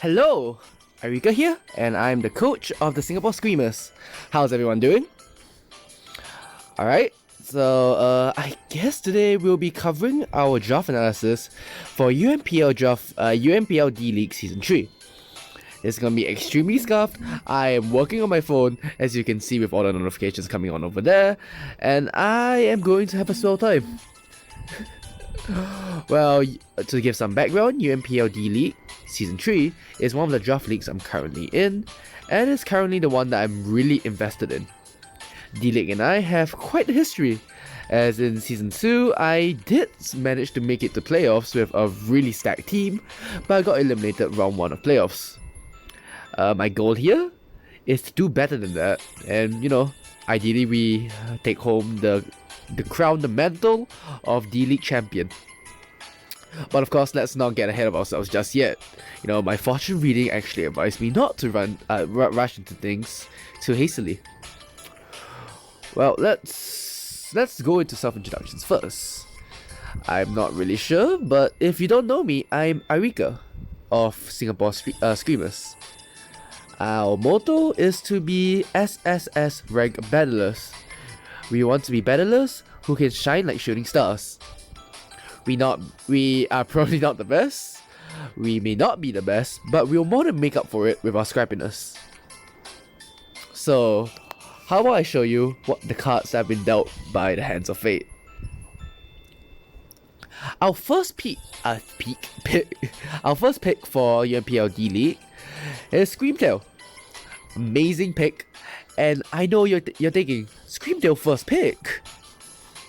Hello, Erika here, and I'm the coach of the Singapore Screamers. How's everyone doing? Alright, so I guess today we'll be covering our draft analysis for Unpl Dleague Season 3. It's gonna be extremely scuffed. I am working on my phone, as you can see with all the notifications coming on over there, and I am going to have a swell time. Well, to give some background, Unpl Dleague Season 3 is one of the draft leagues I'm currently in, and is currently the one that I'm really invested in. Dleague and I have quite the history, as in Season 2, I did manage to make it to playoffs with a really stacked team, but I got eliminated round 1 of playoffs. My goal here is to do better than that, and ideally we take home the crown, the mantle of Dleague champion. But of course, let's not get ahead of ourselves just yet. My fortune reading actually advised me not to rush into things too hastily. Well, let's go into self-introductions first. I'm not really sure, but if you don't know me, I'm Erika of Singapore Screamers. Our motto is to be SSS rank battlers. We want to be battlers who can shine like shooting stars. We are probably not the best, we may not be the best, but we'll more than make up for it with our scrappiness. So, how about I show you what the cards have been dealt by the hands of fate. Our first pick for Unpl Dleague is Screamtail. Amazing pick, and I know you're thinking, Screamtail first pick?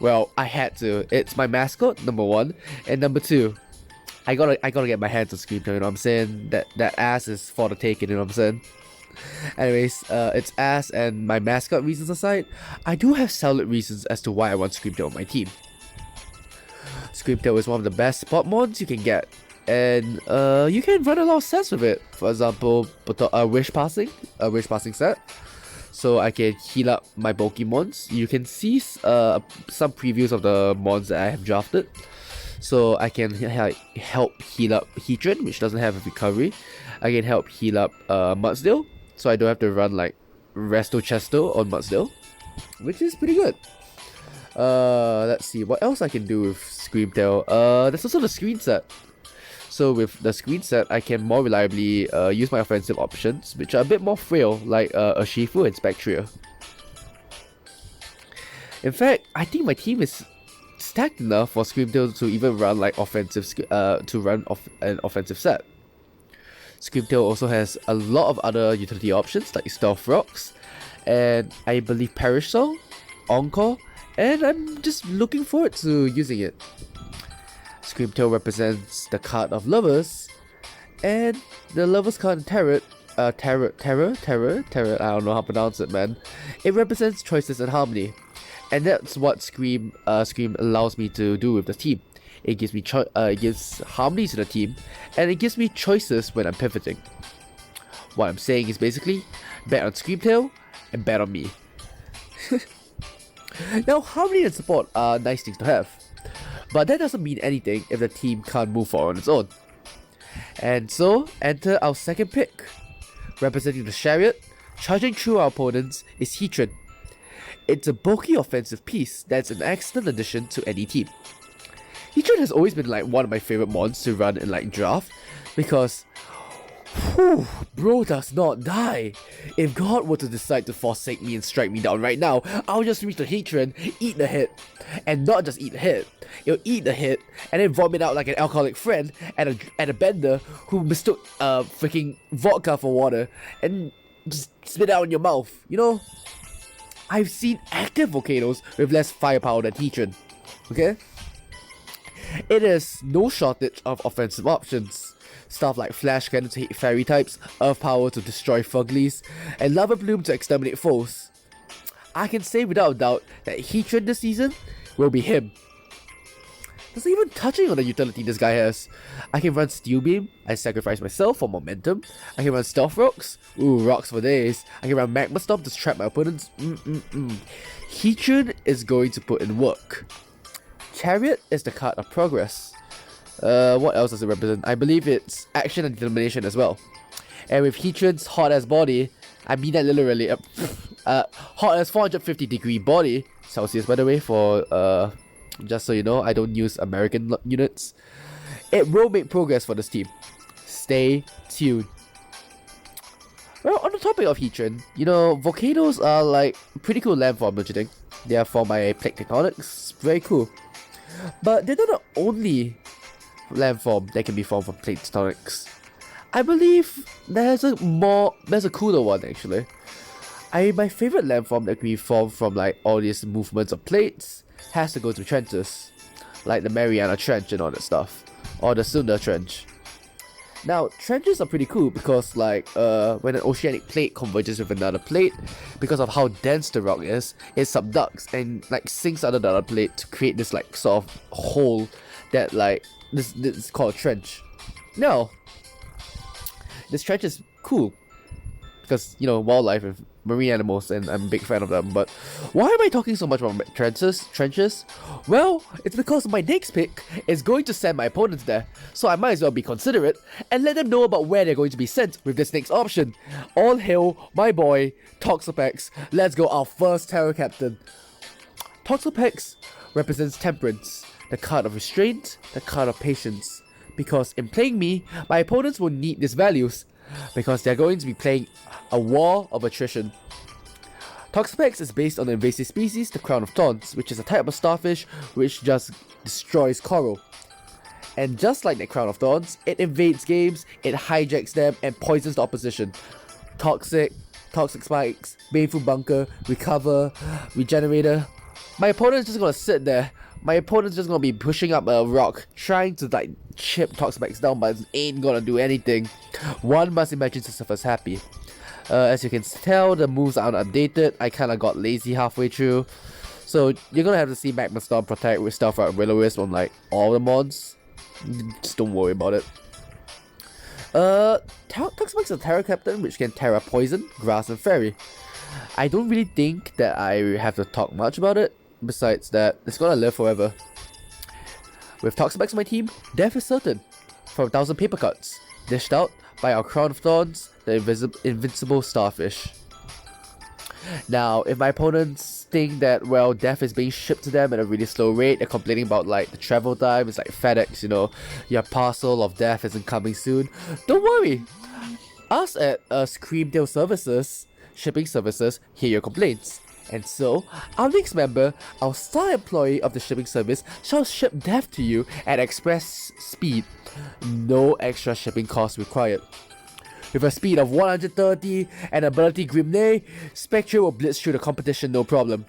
Well, I had to. It's my mascot, number 1, and number 2, I gotta get my hands on Screamtail, you know what I'm saying? That ass is for the taking, you know what I'm saying? Anyways, it's ass and my mascot reasons aside, I do have solid reasons as to why I want Screamtail on my team. Screamtail is one of the best spot mons you can get, and you can run a lot of sets with it. For example, a wish passing set, so I can heal up my bulky mons. You can see some previews of the mons that I have drafted, so I can help heal up Heatran, which doesn't have a recovery. I can help heal up Mudsdale, so I don't have to run like Resto Chesto on Mudsdale, which is pretty good. Let's see what else I can do with Screamtail. There's also the screen set. So with the screen set, I can more reliably use my offensive options, which are a bit more frail, like Urshifu and Spectria. In fact, I think my team is stacked enough for Screamtail to even run like an offensive set. Screamtail also has a lot of other utility options like Stealth Rocks, and I believe Perish Song, Encore, and I'm just looking forward to using it. Screamtail represents the card of lovers, and the lovers card in Tarot, I don't know how to pronounce it, man. It represents choices and harmony, and that's what Scream allows me to do with the team. It gives me it gives harmony to the team, and it gives me choices when I'm pivoting. What I'm saying is basically, bet on Screamtail and bet on me. Now, harmony and support are nice things to have, but that doesn't mean anything if the team can't move forward on its own. And so, enter our second pick. Representing the Chariot, charging through our opponents, is Heatran. It's a bulky offensive piece that's an excellent addition to any team. Heatran has always been like one of my favorite mons to run in like draft, because bro does not die. If God were to decide to forsake me and strike me down right now, I'll just reach the Heatran, eat the hit, and not just eat the hit. It'll eat the hit and then vomit out like an alcoholic friend at a bender who mistook freaking vodka for water and just spit it out in your mouth. I've seen active volcanoes with less firepower than Heatran. Okay? It is no shortage of offensive options. Stuff like Flash Cannon to hit fairy types, Earth Power to destroy Fuglies, and Lava Plume to exterminate foes. I can say without a doubt that Heatran this season will be him. There's even touching on the utility this guy has. I can run Steel Beam, I sacrifice myself for momentum. I can run Stealth Rocks, ooh, rocks for days. I can run Magma Stomp to trap my opponents. Heatran is going to put in work. Chariot is the card of progress. What else does it represent? I believe it's action and determination as well. And with Heatran's hot as body, I mean that literally, hot as 450-degree body, Celsius by the way, for just so you know, I don't use American units. It will make progress for this team. Stay tuned. Well, on the topic of Heatran, you know, volcanoes are like pretty cool landform, don't you think? They are formed by plate tectonics, very cool. But they're not the only landform that can be formed from plate tectonics. I believe there's a cooler one actually. My favorite landform that can be formed from like all these movements of plates has to go to trenches, like the Mariana Trench and all that stuff, or the Sunda Trench. Now, trenches are pretty cool because like when an oceanic plate converges with another plate, because of how dense the rock is, it subducts and like sinks under the other plate to create this like sort of hole that like this is called a trench. Now, this trench is cool because, you know, wildlife and marine animals, and I'm a big fan of them. But why am I talking so much about trenches? Well, it's because my next pick is going to send my opponents there, so I might as well be considerate and let them know about where they're going to be sent with this next option. All hail my boy, Toxapex. Let's go, our first Terror Captain. Toxapex represents Temperance, the card of restraint, the card of patience. Because in playing me, my opponents will need these values, because they're going to be playing a war of attrition. Toxapex is based on the invasive species, the Crown of Thorns, which is a type of starfish which just destroys coral. And just like the Crown of Thorns, it invades games, it hijacks them, and poisons the opposition. Toxic Spikes, Baneful Bunker, Recover, Regenerator. My opponent's just gonna sit there. My opponent's just gonna be pushing up a rock, trying to like chip Toxapex down, but it ain't gonna do anything. One must imagine Sisyphus happy. As you can tell, the moves aren't updated. I kinda got lazy halfway through. So you're gonna have to see Magma Storm Protect with Stealth Rock Will-O-Wisp on like all the mods. Just don't worry about it. Toxapex is a Terra Captain which can Terra Poison, Grass and Fairy. I don't really think that I have to talk much about it. Besides that, it's gonna live forever. With Toxapex on my team, death is certain. For 1,000 paper cuts, dished out by our Crown of Thorns, the invincible starfish. Now, if my opponents think that, well, death is being shipped to them at a really slow rate, they're complaining about like the travel time, it's like FedEx, you know, your parcel of death isn't coming soon, don't worry. Us at Screamtail Services, Shipping Services, hear your complaints. And so, our next member, our star employee of the shipping service, shall ship death to you at express speed. No extra shipping costs required. With a speed of 130 and ability Grimnay, Spectre will blitz through the competition no problem.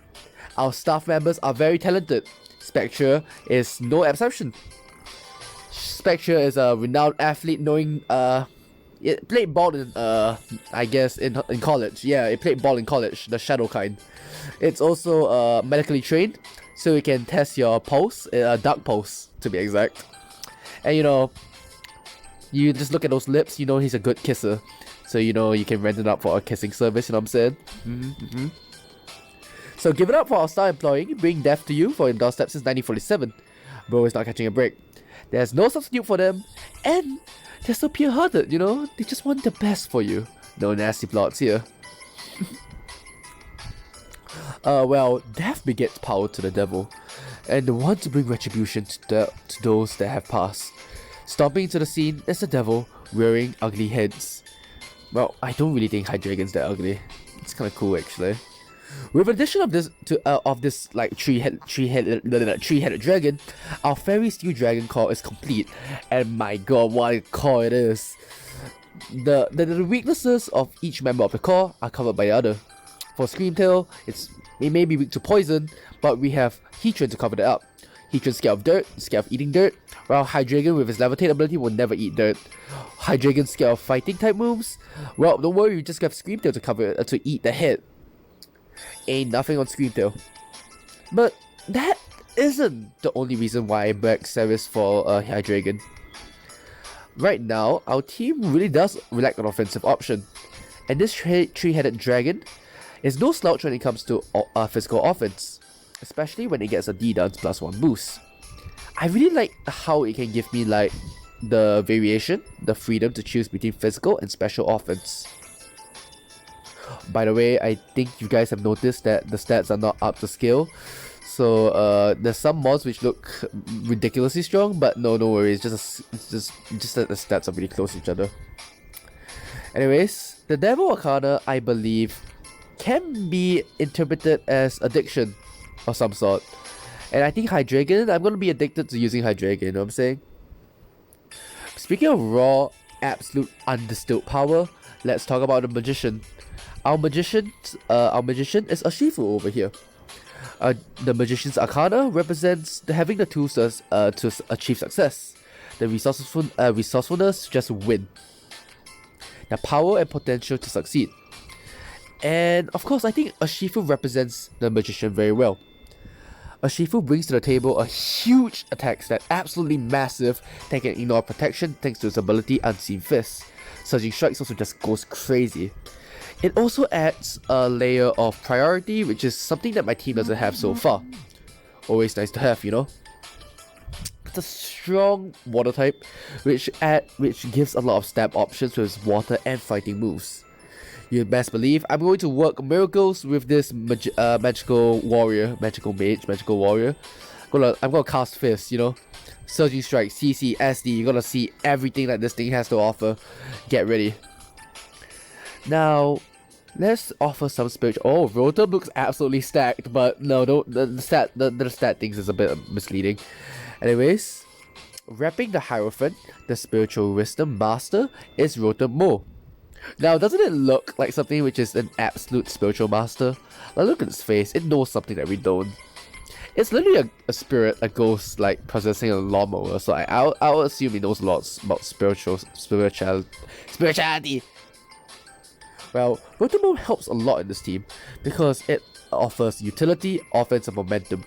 Our staff members are very talented. Spectre is no exception. Spectre is a renowned athlete knowing it played ball in I guess in college. Yeah, it played ball in college, the shadow kind. It's also medically trained, so it can test your pulse, dark pulse to be exact. And you know, you just look at those lips, you know he's a good kisser. So you know you can rent it up for a kissing service, you know what I'm saying? So give it up for our star employee, bring death to you for your doorstep since 1947. Bro is not catching a break. There's no substitute for them, and they're so pure-hearted, you know? They just want the best for you. No nasty plots here. Well, death begets power to the devil, and the one to bring retribution to those that have passed. Stomping into the scene is the devil, wearing ugly heads. Well, I don't really think Hydreigon's that ugly. It's kinda cool, actually. With addition of this like three-headed dragon, our Fairy Steel Dragon core is complete, and my god, what a core it is! The weaknesses of each member of the core are covered by the other. For Screamtail, it may be weak to poison, but we have Heatran to cover that up. Heatran's scared of dirt, scared of eating dirt, while Hydreigon with his levitate ability will never eat dirt. Hydreigon's scared of fighting type moves. Well, don't worry, we just have Screamtail to cover it, to eat the head. Ain't nothing on Screamtail. But that isn't the only reason why I back Ceres for Hydreigon. Right now, our team really does lack an offensive option, and this three-headed dragon is no slouch when it comes to physical offense, especially when it gets a D-Dance +1 boost. I really like how it can give me like the variation, the freedom to choose between physical and special offense. By the way, I think you guys have noticed that the stats are not up to scale. So there's some mods which look ridiculously strong, but no worries, just that the stats are really close to each other. Anyways, the Devil Arcana, I believe, can be interpreted as addiction of some sort. And I think Hydreigon, I'm gonna be addicted to using Hydreigon, you know what I'm saying? Speaking of raw, absolute undistilled power, let's talk about the Magician. Our magician is Urshifu over here. The Magician's Arcana represents having the tools to achieve success, the resourcefulness to just win, the power and potential to succeed. And of course, I think Urshifu represents the Magician very well. Urshifu brings to the table a huge attack stat, absolutely massive, that can ignore protection thanks to its ability Unseen Fist. Surging Strikes also just goes crazy. It also adds a layer of priority, which is something that my team doesn't have so far. Always nice to have, you know. It's a strong water type, which gives a lot of stab options with its water and fighting moves. You best believe I'm going to work miracles with this magical warrior, magical mage, magical warrior. I'm gonna cast Fist, you know. Surging Strike, CC, SD, you're gonna see everything that this thing has to offer. Get ready. Now, let's offer some spiritual. Oh, Rotom looks absolutely stacked, but no, the stat things is a bit misleading. Anyways, wrapping the Hierophant, the spiritual wisdom master, is Rotom. Now, doesn't it look like something which is an absolute spiritual master? Like, look at its face, it knows something that we don't. It's literally a spirit, a ghost, like possessing a lawnmower. So I'll assume it knows a lot about spirituality. Well, Rotom helps a lot in this team because it offers utility, offense, and momentum.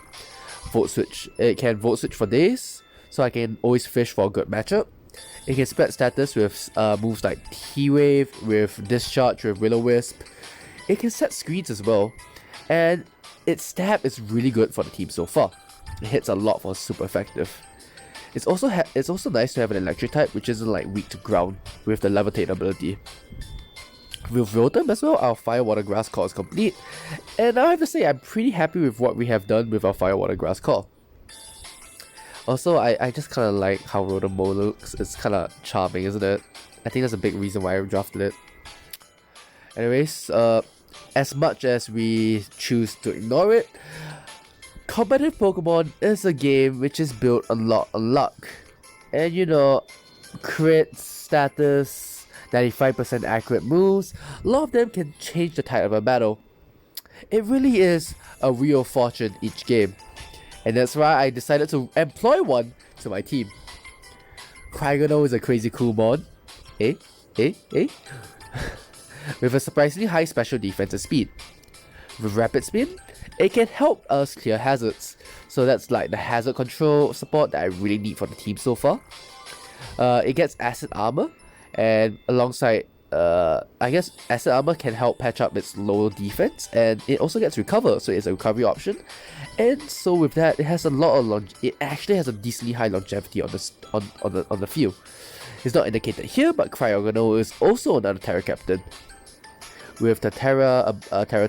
Vote switch. It can vote switch for days, so I can always fish for a good matchup. It can spread status with moves like T-Wave, with Discharge, with Will-O-Wisp. It can set screens as well, and its stab is really good for the team so far. It hits a lot for super effective. It's also nice to have an electric type which isn't like weak to ground with the levitate ability. With Rotom as well, our Fire Water Grass Core is complete, and I have to say I'm pretty happy with what we have done with our Fire Water Grass Core. Also, I just kind of like how Rotom looks. It's kind of charming, isn't it? I think that's a big reason why I drafted it. Anyways, as much as we choose to ignore it, competitive Pokemon is a game which is built a lot on luck. And you know, crit, status, 95% accurate moves, a lot of them can change the tide of a battle. It really is a wheel of fortune each game. And that's why I decided to employ one to my team. Cryogonal is a crazy cool mod. With a surprisingly high special defense and speed. With Rapid Spin, it can help us clear hazards. So that's like the hazard control support that I really need for the team so far. It gets Acid Armor, and alongside, I guess Acid Armor can help patch up its low defense, and it also gets Recover, so it's a recovery option. And so with that, it has a lot of it actually has a decently high longevity on the field. It's not indicated here, but Cryogonal is also another Terra Captain, with the Terra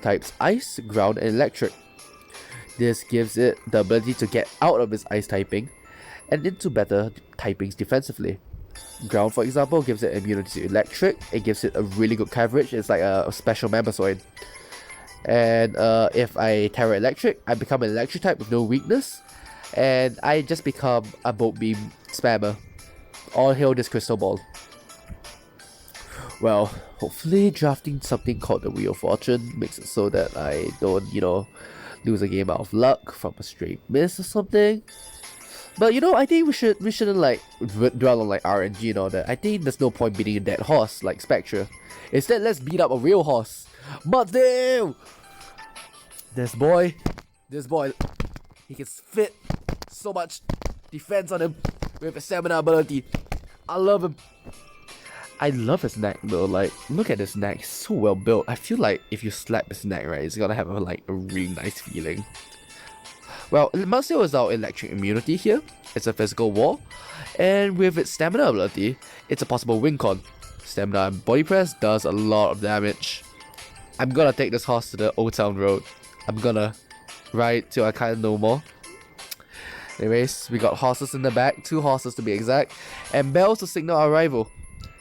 types Ice, Ground, and Electric. This gives it the ability to get out of its Ice typing and into better typings defensively. Ground, for example, gives it immunity to Electric. It gives it a really good coverage. It's like a special Mammozoid. And if I Terra Electric, I become an Electric type with no weakness, and I just become a Bolt Beam spammer. All hail this Crystal Ball. Well, hopefully drafting something called the Wheel of Fortune makes it so that I don't, you know, lose a game out of luck from a straight miss or something. But you know, I think we shouldn't like dwell on like RNG and all that. I think there's no point beating a dead horse like Spectra. Instead, let's beat up a real horse. Mudsdale! This boy, he can fit so much defense on him with his stamina ability. I love him. I love his neck though, like, look at his neck, it's so well built. I feel like if you slap his neck, right, it's gonna have a really nice feeling. Well, Mudsdale is our electric immunity here, it's a physical wall, and with its stamina ability, it's a possible win con. Stamina and body press does a lot of damage. I'm gonna take this horse to the Old Town Road. I'm gonna ride till I can't no more. Anyways, we got horses in the back, 2 horses to be exact, and bells to signal our arrival.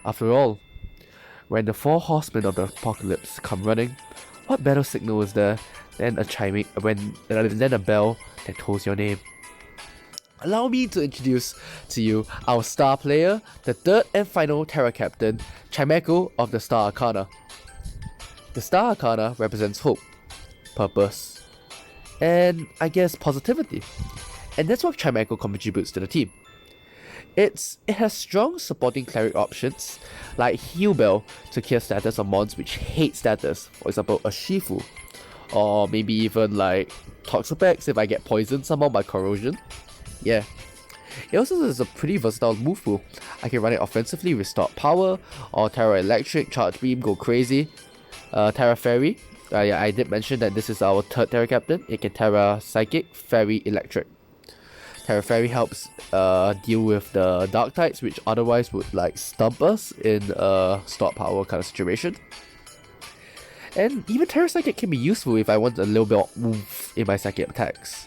After all, when the 4 horsemen of the apocalypse come running, what better signal is there than a bell that tolls your name? Allow me to introduce to you our star player, the 3rd and final Terra Captain, Chimeco of the Star Arcana. The Star Arcana represents hope, purpose, and I guess positivity. And that's what Chimeco contributes to the team. It has strong supporting cleric options, like Heal Bell to clear status on mons which hate status, for example a Shifu, or maybe even like Toxapex if I get poisoned somehow by corrosion. Yeah. It also is a pretty versatile move pool. I can run it offensively with Stock Power, or Terra Electric, Charge Beam, go crazy. Terra Fairy, yeah, I did mention that this is our 3rd Terra Captain. It can Terra Psychic, Fairy, Electric. Terra Fairy helps deal with the Dark types, which otherwise would like stump us in a Stock Power kind of situation. And even Terra Psychic can be useful if I want a little bit of oomph in my psychic attacks.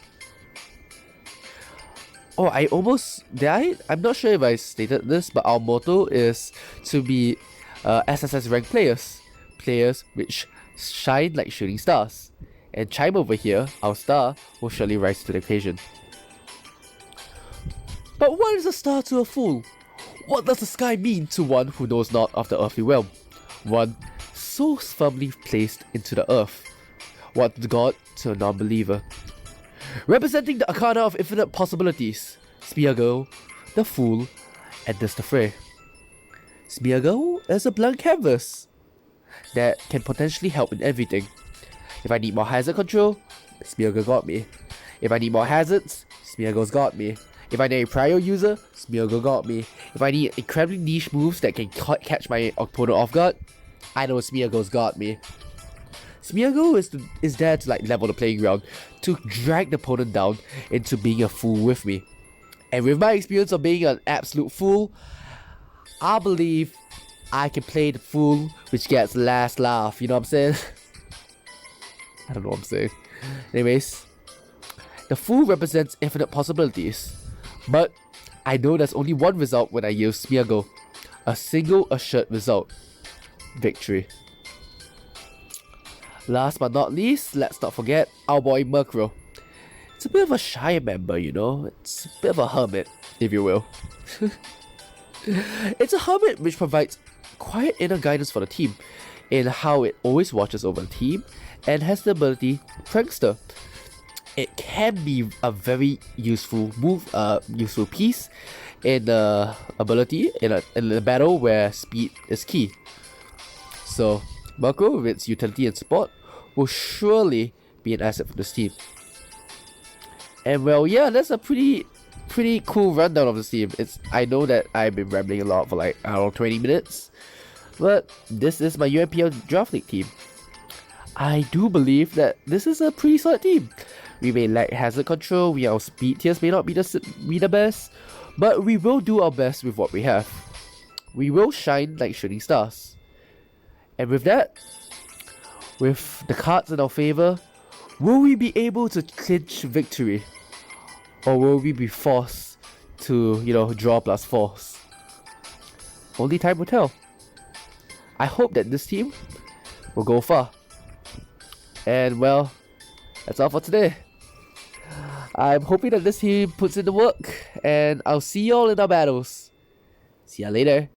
Oh, I'm not sure if I stated this, but our motto is to be SSS rank players which shine like shooting stars. And Chime over here, our star, will surely rise to the occasion. But what is a star to a fool? What does the sky mean to one who knows not of the earthly realm? One so firmly placed into the earth. What the god to a non-believer? Representing the Arcana of infinite possibilities, Spear Girl, the Fool, and the Fray. Spear Girl is a blank canvas that can potentially help in everything. If I need more hazard control, Spear Girl got me. If I need more hazards, Spear Girl's got me. If I need a prior user, Spear Girl got me. If I need incredibly niche moves that can catch my opponent off guard, I know Spear Girl's got me. Spear Girl is there to like level the playing ground, to drag the opponent down into being a fool with me. And with my experience of being an absolute fool, I believe I can play the fool which gets last laugh, you know what I'm saying? I don't know what I'm saying. Anyways, the fool represents infinite possibilities, but I know there's only one result when I use Spear Girl. A single assured result. Victory. Last but not least, let's not forget our boy Murkrow. It's a bit of a shy member, you know. It's a bit of a hermit, if you will. It's a hermit which provides quiet inner guidance for the team in how it always watches over the team and has the ability Prankster. It can be a very useful useful piece in the ability in a battle where speed is key. So Murkrow, with its utility and support, will surely be an asset for this team. And well, yeah, that's a pretty cool rundown of this team. I know that I've been rambling a lot for like, I don't know, 20 minutes, but this is my Unpl Draft League team. I do believe that this is a pretty solid team. We may lack hazard control, our speed tiers may not be the best, but we will do our best with what we have. We will shine like shooting stars. And with that, with the cards in our favor, will we be able to clinch victory? Or will we be forced to, draw plus force? Only time will tell. I hope that this team will go far. And well, that's all for today. I'm hoping that this team puts in the work, and I'll see y'all in our battles. See ya later.